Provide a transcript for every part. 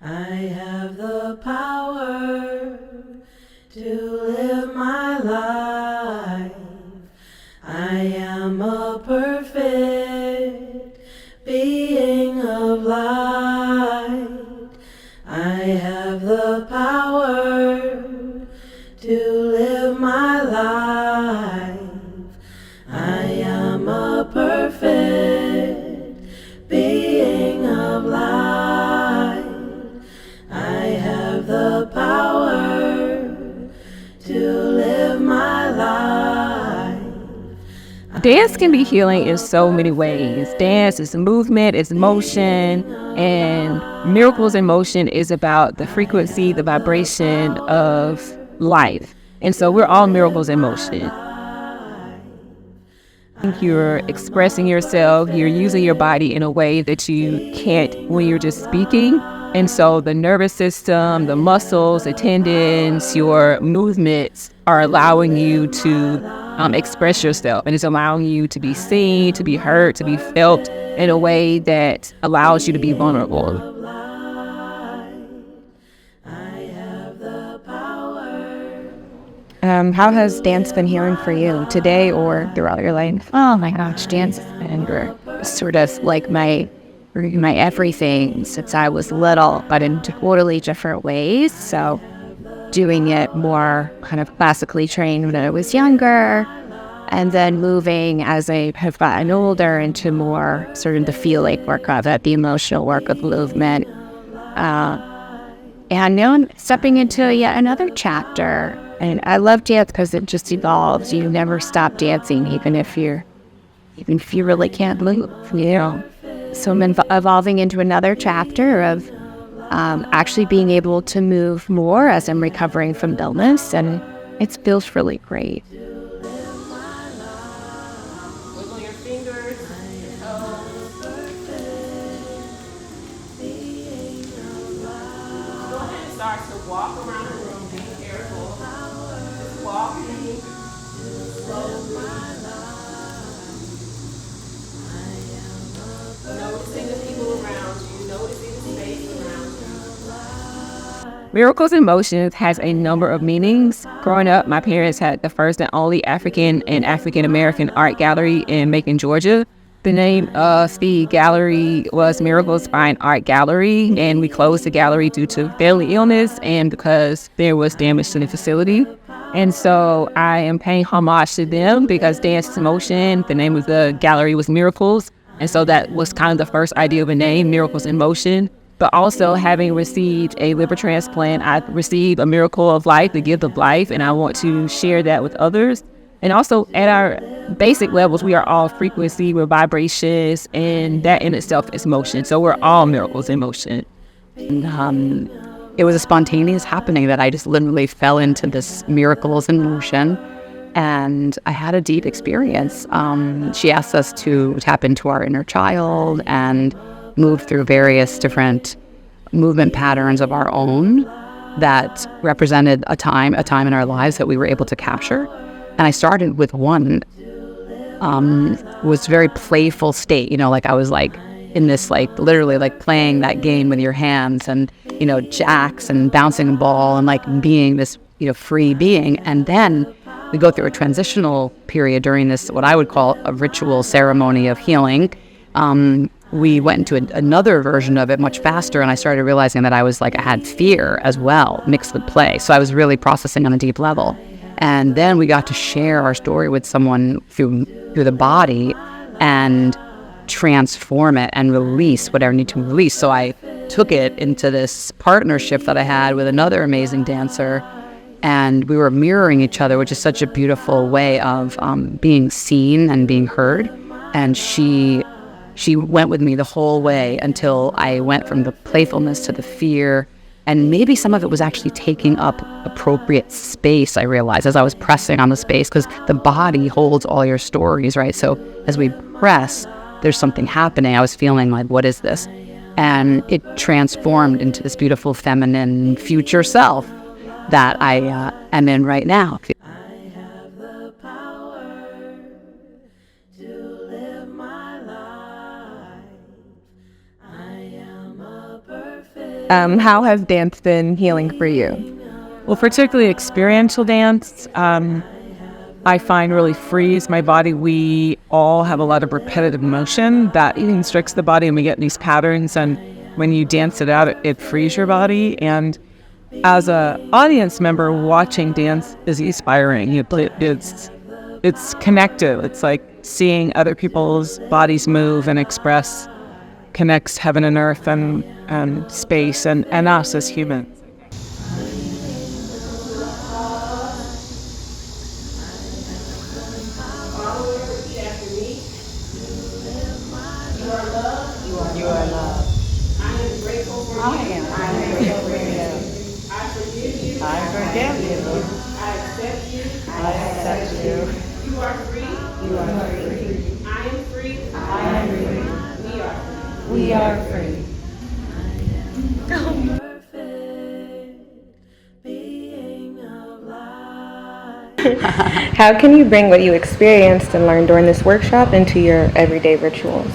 I have the power to live my life. I am a perfect being of light. I have the power to live my life. I am a perfect being of light. I have the power to live my life. Dance can be healing in so many ways. Dance is movement, it's motion, and Miracles in Motion is about the frequency, the vibration of life. And so we're all miracles in motion. You're expressing yourself, you're using your body in a way that you can't when you're just speaking. And so the nervous system, the muscles, the tendons, your movements are allowing you to express yourself. And it's allowing you to be seen, to be heard, to be felt in a way that allows you to be vulnerable. How has dance been healing for you today or throughout your life? Oh my gosh, dance has been sort of like my everything since I was little, but in totally different ways. So doing it more kind of classically trained when I was younger, and then moving as I have gotten older into more sort of the feeling work of it, the emotional work of movement. And now I'm stepping into yet another chapter. And I love dance because it just evolves. You never stop dancing, even if you really can't move, you know. So I'm evolving into another chapter of actually being able to move more as I'm recovering from illness, and it feels really great. Start to walk around the room, be careful. Just walking slowly. Noticing the people around you, noticing the space around you. Miracles in Motion has a number of meanings. Growing up, my parents had the first and only African and African American art gallery in Macon, Georgia. The name of the gallery was Miracles Fine Art Gallery, and we closed the gallery due to family illness and because there was damage to the facility. And so I am paying homage to them because Dance in Motion, the name of the gallery was Miracles. And so that was kind of the first idea of a name, Miracles in Motion. But also having received a liver transplant, I received a miracle of life, the gift of life, and I want to share that with others. And also at our basic levels, we are all frequency, we're vibrations, and that in itself is motion. So we're all miracles in motion. And it was a spontaneous happening that I just literally fell into this miracles in motion. And I had a deep experience. She asked us to tap into our inner child and move through various different movement patterns of our own that represented a time in our lives that we were able to capture. And I started with one, was very playful state, you know, like I was like in this, like literally like playing that game with your hands and, you know, jacks and bouncing a ball and like being this, you know, free being. And then we go through a transitional period during this, what I would call a ritual ceremony of healing. We went into another version of it much faster, and I started realizing that I had fear as well, mixed with play. So I was really processing on a deep level. And then we got to share our story with someone through the body and transform it and release whatever needed to release. So I took it into this partnership that I had with another amazing dancer, and we were mirroring each other, which is such a beautiful way of being seen and being heard. And she went with me the whole way until I went from the playfulness to the fear. And maybe some of it was actually taking up appropriate space, I realized, as I was pressing on the space, because the body holds all your stories, right? So as we press, there's something happening. I was feeling like, what is this? And it transformed into this beautiful feminine future self that I am in right now. I am a perfect How has dance been healing for you? Well, particularly experiential dance, I find really frees my body. We all have a lot of repetitive motion that constricts the body, and we get these patterns. And when you dance it out, it frees your body. And as a audience member, watching dance is inspiring. It's connective. It's like seeing other people's bodies move and express, connects heaven and earth and space and us as humans. You are love. I am grateful for you. I am grateful for you. I forgive you. I forgive you. I accept you. I accept you. You are free. You are free. I am free. I am free. We are free. We are free. How can you bring what you experienced and learned during this workshop into your everyday rituals?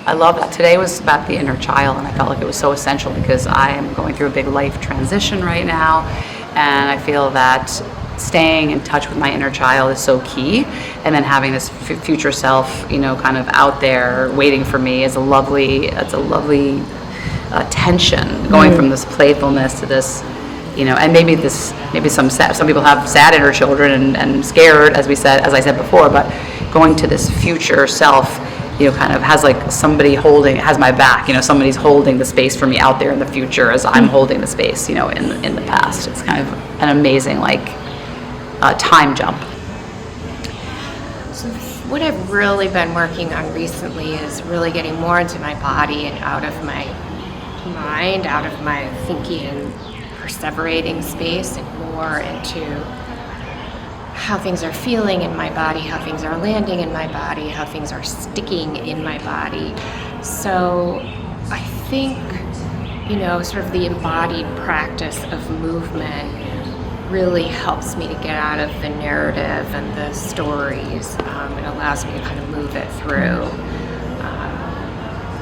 I love that. Today was about the inner child, and I felt like it was so essential because I am going through a big life transition right now, and I feel that staying in touch with my inner child is so key, and then having this future self, kind of out there waiting for me is a lovely tension, going from this playfulness to this, and maybe some people have sad inner children and scared, as I said before, but going to this future self, kind of has like somebody has my back, somebody's holding the space for me out there in the future as I'm holding the space, in the past. It's kind of an amazing, time jump. So what I've really been working on recently is really getting more into my body and out of my mind, out of my thinking and perseverating space, and more into how things are feeling in my body, how things are landing in my body, how things are sticking in my body. So I think, sort of the embodied practice of movement really helps me to get out of the narrative and the stories. It allows me to kind of move it through.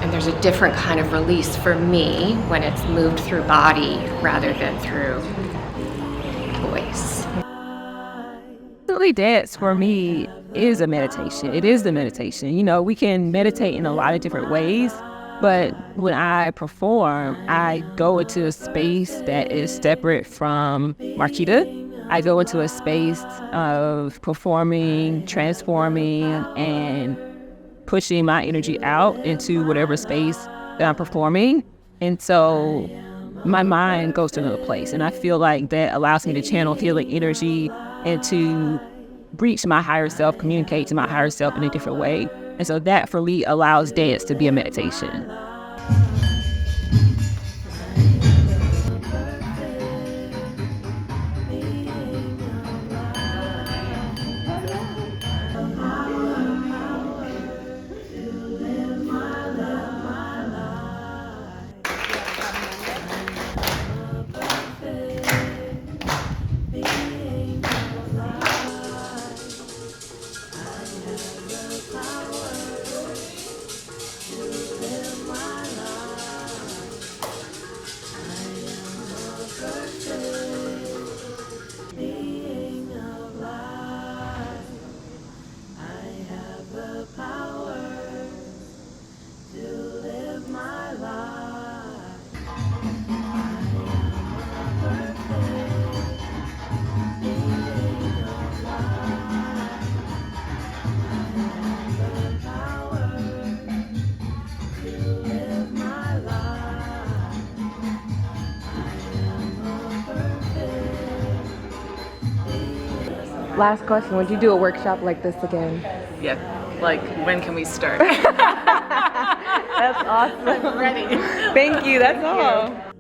And there's a different kind of release for me when it's moved through body rather than through voice. Dance for me is a meditation. It is the meditation. We can meditate in a lot of different ways, but when I perform, I go into a space that is separate from Marquita. I go into a space of performing, transforming, and pushing my energy out into whatever space that I'm performing. And so my mind goes to another place, and I feel like that allows me to channel healing energy and to reach my higher self, communicate to my higher self in a different way. And so that for me allows dance to be a meditation. Last question, would you do a workshop like this again? Yeah, when can we start? That's awesome. I'm ready. Thank you, that's all.